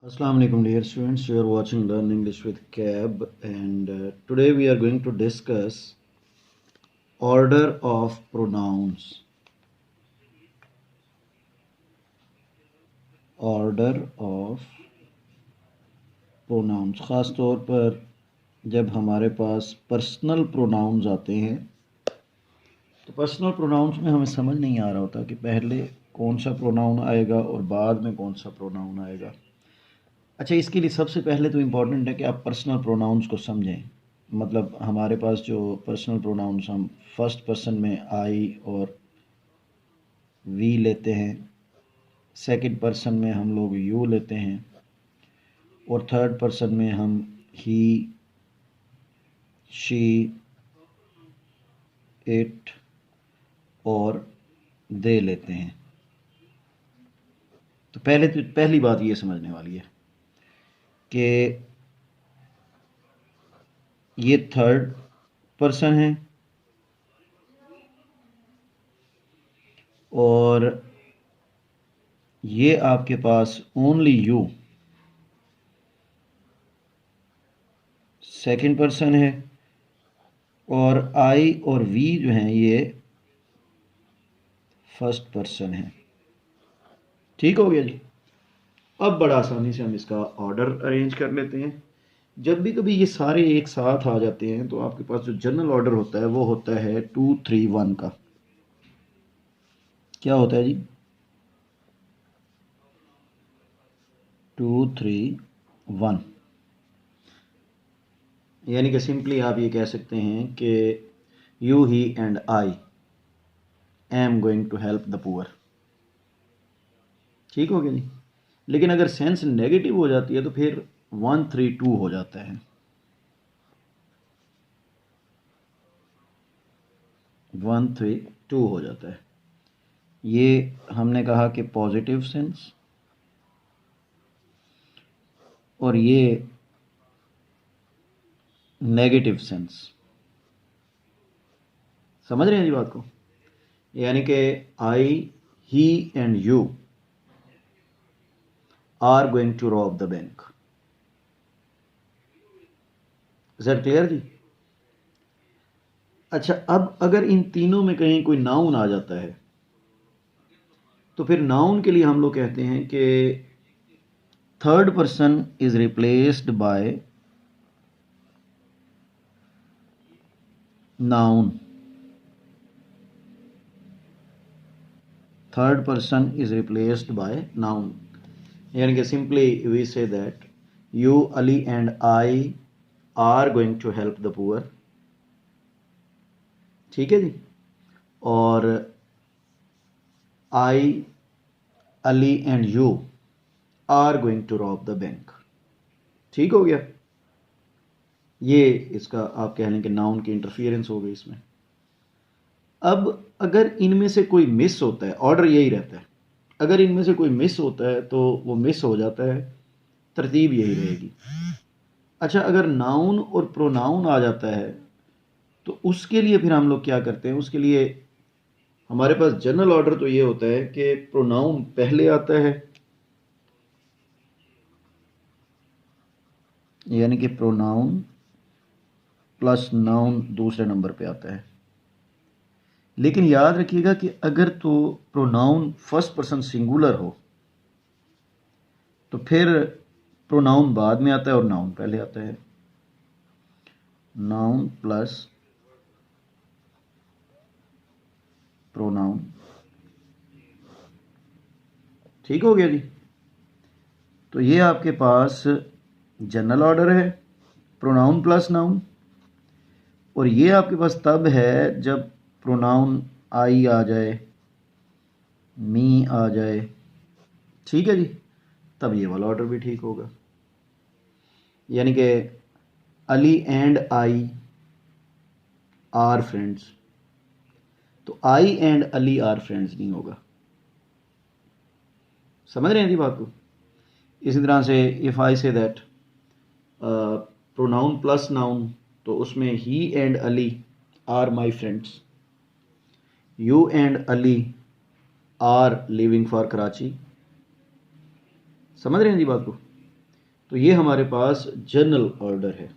Assalamu alaikum dear students, you are watching Learn English with Cab, and today we are going to discuss order of pronouns. Order of pronouns ख़ास तौर पर जब हमारे पास personal pronouns आते हैं तो personal pronouns में हमें समझ नहीं आ रहा होता कि पहले कौन सा प्रोनाउन आएगा और बाद में कौन सा प्रोनाउन आएगा। अच्छा, इसके लिए सबसे पहले तो इम्पॉर्टेंट है कि आप पर्सनल प्रोनाउंस को समझें। मतलब हमारे पास जो पर्सनल प्रोनाउंस हम फर्स्ट पर्सन में आई और वी लेते हैं, सेकंड पर्सन में हम लोग यू लेते हैं और थर्ड पर्सन में हम ही, शी, इट और दे लेते हैं। तो पहली बात ये समझने वाली है कि ये थर्ड पर्सन है और ये आपके पास ओनली यू सेकंड पर्सन है और आई और वी जो हैं ये फर्स्ट पर्सन है। ठीक हो गया जी। अब बड़ा आसानी से हम इसका ऑर्डर अरेंज कर लेते हैं। जब भी कभी ये सारे एक साथ आ जाते हैं तो आपके पास जो जनरल ऑर्डर होता है वो होता है 2 3 1 का। क्या होता है जी? 2 3 1। यानी कि सिंपली आप ये कह सकते हैं कि यू ही and I am going to help the poor. ठीक हो गया जी। लेकिन अगर सेंस नेगेटिव हो जाती है तो फिर 1 3 2 हो जाता है। 1 3 2 हो जाता है। ये हमने कहा कि पॉजिटिव सेंस और ये नेगेटिव सेंस। समझ रहे हैं जी बात को? यानी कि I, he and you are going to rob the bank. Is that clear जी? अच्छा, अब अगर इन तीनों में कहीं कोई नाउन आ जाता है तो फिर नाउन के लिए हम लोग कहते हैं कि third person is replaced by noun. Third person is replaced by noun. यानी कि simply we say that you, Ali and I are going to help the poor. ठीक है जी। और I, Ali and you are going to rob the bank. ठीक हो गया। ये इसका आप कह लें कि नाउन की इंटरफियरेंस हो गई इसमें। अब अगर इनमें से कोई मिस होता है, ऑर्डर यही रहता है, अगर इनमें से कोई मिस होता है तो वो मिस हो जाता है, तरतीब यही रहेगी। अच्छा, अगर नाउन और प्रोनाउन आ जाता है तो उसके लिए फिर हम लोग क्या करते हैं? उसके लिए हमारे पास जनरल ऑर्डर तो ये होता है कि प्रोनाउन पहले आता है, यानी कि प्रोनाउन प्लस नाउन दूसरे नंबर पे आता है। लेकिन याद रखिएगा कि अगर तो प्रोनाउन फर्स्ट पर्सन सिंगुलर हो तो फिर प्रोनाउन बाद में आता है और नाउन पहले आता है। Noun plus pronoun. ठीक हो गया जी। तो ये आपके पास जनरल ऑर्डर है, प्रोनाउन प्लस नाउन। और ये आपके पास तब है जब प्रोनाउन आई आ जाए, मी आ जाए। ठीक है जी। तब ये वाला ऑर्डर भी ठीक होगा। यानी कि Ali and I are friends, तो आई एंड अली आर फ्रेंड्स नहीं होगा। समझ रहे हैं जी बात को? इसी तरह से if I say that pronoun plus noun, तो उसमें he and Ali are my friends, you and Ali are living for Karachi. समझ रहे हैं जी बात को? तो ये हमारे पास जनरल ऑर्डर है।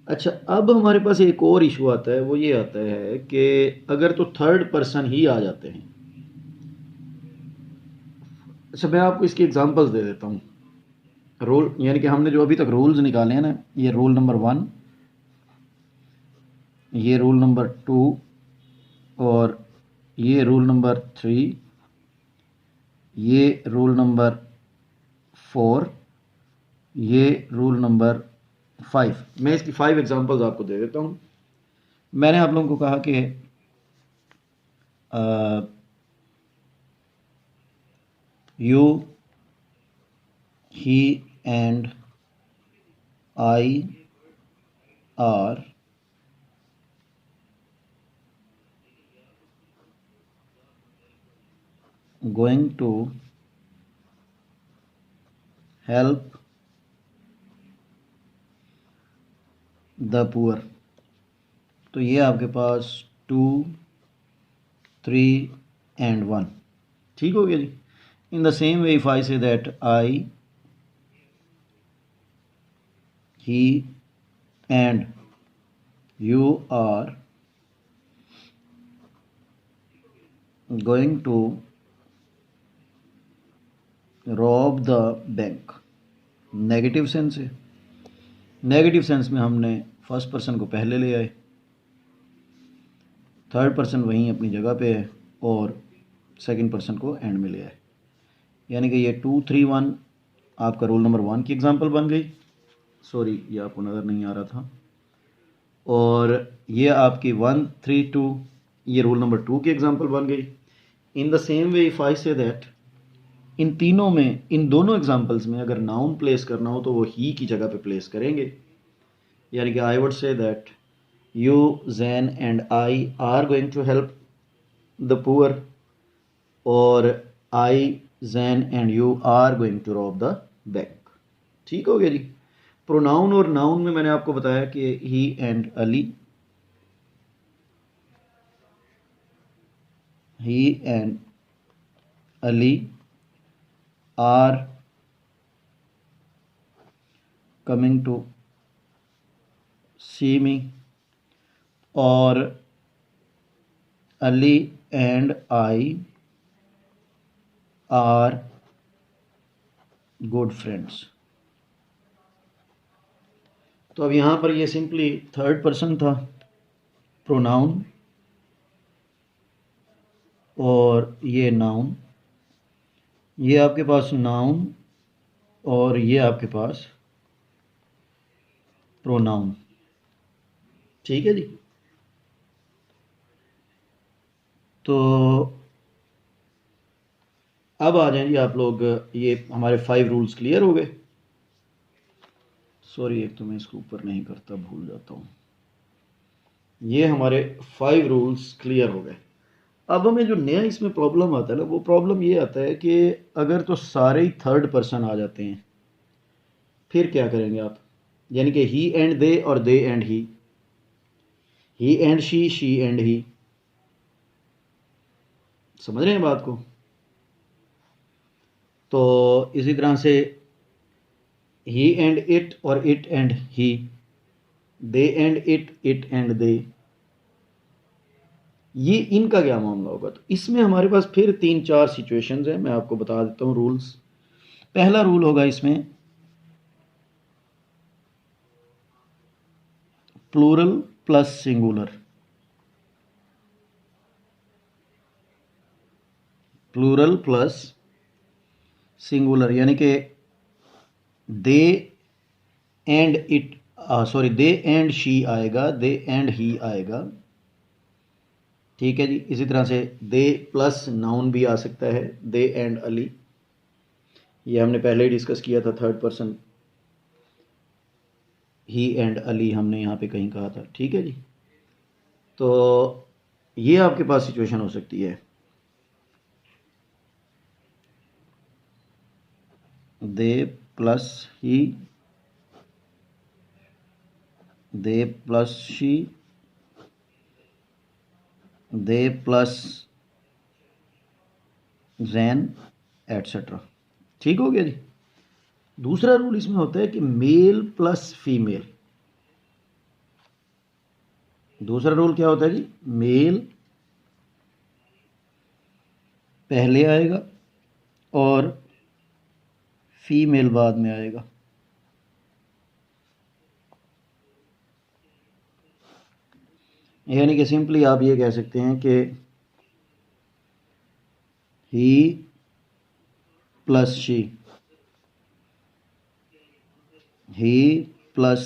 अच्छा, अब हमारे पास एक और इशू आता है, वो ये आता है कि अगर तो थर्ड पर्सन ही आ जाते हैं। अच्छा, मैं आपको इसकी एग्जांपल्स दे देता हूँ। रूल यानी कि हमने जो अभी तक रूल्स निकाले हैं ना, ये रूल नंबर 1, ये रूल नंबर 2 और ये रूल नंबर 3, ये रूल नंबर 4, ये रूल नंबर 5। मैं इसकी 5 एग्जांपल्स आपको दे देता हूँ। मैंने आप लोगों को कहा कि यू, ही and I are going to help the poor। तो ये आपके पास 2, 3 and 1। ठीक हो गया जी। In the same way if I say that I, he and you are going to rob the bank। Negative sense है। नेगेटिव सेंस में हमने फर्स्ट पर्सन को पहले ले आए, थर्ड पर्सन वहीं अपनी जगह पे है और सेकंड पर्सन को एंड में ले आए। यानी कि ये 2, 3, 1 आपका रूल नंबर 1 की एग्जांपल बन गई। सॉरी, ये आपको नज़र नहीं आ रहा था। और ये आपकी 1, 3, 2 ये रूल नंबर 2 की एग्जांपल बन गई। इन the same way if I say that, इन तीनों में, इन दोनों एग्जांपल्स में अगर नाउन प्लेस करना हो तो वो ही की जगह पे प्लेस करेंगे। यानी कि I would say that you, Jain and I are going to help the poor, और I, Jain and you are going to rob the bank. ठीक हो गया जी। प्रोनाउन और नाउन में मैंने आपको बताया कि he and Ali, he and Ali are coming to see me, और Ali and I are good friends। तो अब यहाँ पर ये सिंपली थर्ड पर्सन था, प्रोनाउन, और ये नाउन, ये आपके पास नाउन और ये आपके पास प्रोनाउन। ठीक है जी। तो अब आ जाएं जी आप लोग, ये हमारे 5 रूल्स क्लियर हो गए। सॉरी, एक तो मैं इसको ऊपर नहीं करता, भूल जाता हूँ। ये हमारे 5 रूल्स क्लियर हो गए। अब हमें जो नया इसमें प्रॉब्लम आता है ना, वो प्रॉब्लम ये आता है कि अगर तो सारे ही थर्ड पर्सन आ जाते हैं फिर क्या करेंगे आप। यानी कि ही एंड दे और they and he and she and he. समझ रहे हैं बात को। तो इसी तरह से ही एंड इट और it and he, they and it and they, ये इनका क्या मामला होगा। तो इसमें हमारे पास फिर 3-4 सिचुएशंस हैं, मैं आपको बता देता हूँ रूल्स। पहला रूल होगा इसमें plural plus singular. Plural plus singular, यानी कि they and it, sorry, they and she आएगा, दे एंड ही आएगा। ठीक है जी। इसी तरह से दे प्लस नाउन भी आ सकता है, दे एंड अली, ये हमने पहले ही डिस्कस किया था। Third person he and Ali हमने यहाँ पे कहीं कहा था। ठीक है जी। तो ये आपके पास सिचुएशन हो सकती है, they plus he, they plus she, they plus Jain, etcetera. ठीक हो गया जी। दूसरा रूल इसमें होता है कि मेल प्लस फीमेल। दूसरा रूल क्या होता है जी? मेल पहले आएगा और फीमेल बाद में आएगा। यानी कि सिंपली आप ये कह सकते हैं कि he plus she, he plus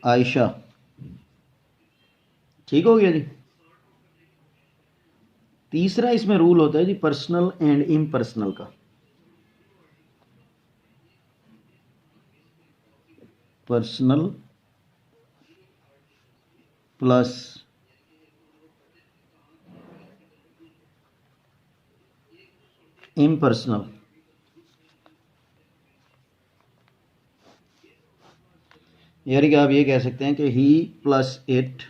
Ayesha. ठीक हो गया जी। तीसरा इसमें रूल होता है जी पर्सनल एंड इम्पर्सनल का। Personal plus impersonal. यानी कि आप ये कह सकते हैं कि he plus it,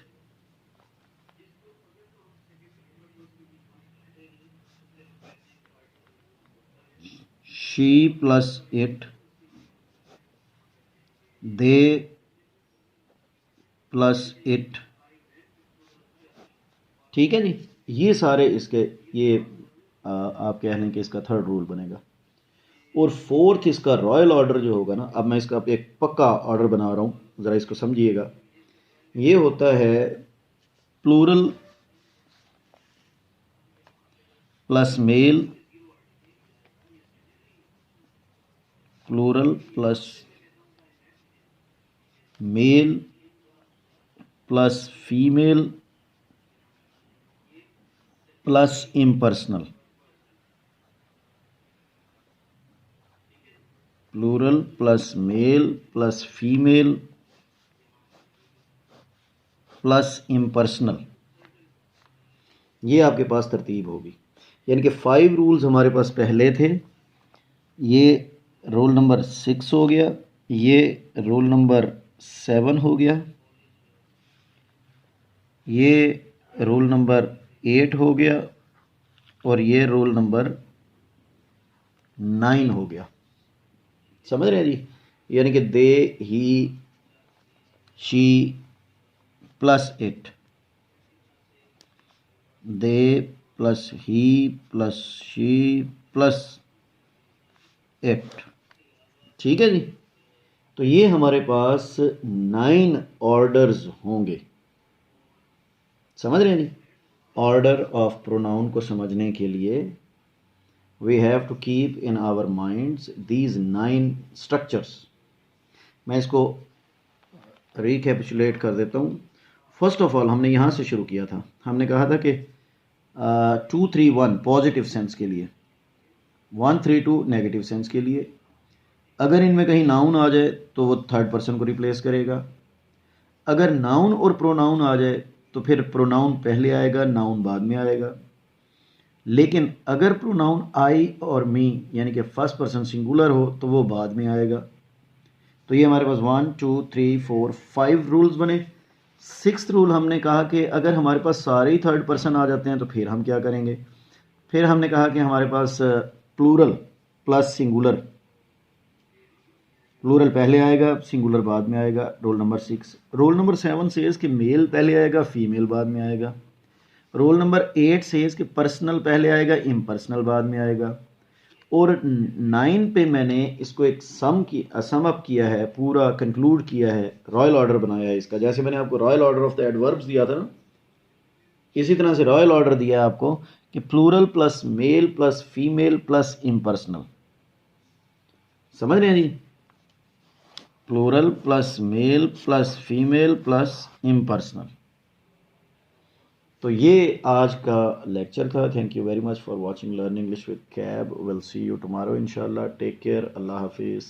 she plus it, they plus it. ठीक है जी। ये सारे इसके ये आप कह लें कि इसका थर्ड रूल बनेगा। और फोर्थ इसका रॉयल ऑर्डर जो होगा ना, अब मैं इसका एक पक्का ऑर्डर बना रहा हूँ, ज़रा इसको समझिएगा। ये होता है plural plus male, plural plus male plus female plus impersonal. Plural plus male plus female plus impersonal. ये आपके पास तरतीब होगी। यानी कि 5 रूल्स हमारे पास पहले थे। ये रोल नंबर 6 हो गया, ये रोल नंबर 7 हो गया, ये रोल नंबर 8 हो गया और ये रोल नंबर 9 हो गया। समझ रहे हैं जी? यानी कि they, he, she plus it, they plus he plus she plus it. ठीक है जी। तो ये हमारे पास 9 ऑर्डर्स होंगे। समझ रहे हैं जी? ऑर्डर ऑफ प्रोनाउन को समझने के लिए we have to keep in our minds these 9 structures. मैं इसको रिकैपिचुलेट कर देता हूँ। फर्स्ट ऑफ ऑल हमने यहाँ से शुरू किया था। हमने कहा था कि 2-3-1 पॉजिटिव सेंस के लिए, 1-3-2 नेगेटिव सेंस के लिए। अगर इनमें कहीं नाउन आ जाए तो वो थर्ड पर्सन को रिप्लेस करेगा। अगर नाउन और प्रोनाउन आ जाए तो फिर प्रोनाउन पहले आएगा, नाउन बाद में आएगा। लेकिन अगर प्रोनाउन आई और मी यानी कि फर्स्ट पर्सन सिंगुलर हो तो वो बाद में आएगा। तो ये हमारे पास 1 2 3 4 5 रूल्स बने। 6th रूल हमने कहा कि अगर हमारे पास सारे ही थर्ड पर्सन आ जाते हैं तो फिर हम क्या करेंगे। फिर हमने कहा कि हमारे पास प्लूरल प्लस सिंगुलर, प्लूरल पहले आएगा, सिंगुलर बाद में आएगा। Roll number 6। Roll number 7 says कि मेल पहले आएगा, फीमेल बाद में आएगा। रोल नंबर 8 सेज कि पर्सनल पहले आएगा, इम्पर्सनल बाद में आएगा। और 9 पे मैंने इसको एक सम अप किया है, पूरा कंक्लूड किया है, रॉयल ऑर्डर बनाया है इसका। जैसे मैंने आपको royal order of the adverbs दिया था ना, इसी तरह से रॉयल ऑर्डर दिया है आपको कि plural plus male plus female plus impersonal. समझ रहे हैं जी? Plural plus male plus female plus impersonal. तो ये आज का लेक्चर था। Thank you very much for watching learn English with Cab. Will see you tomorrow इंशाल्लाह। Take care. अल्लाह हाफिज़।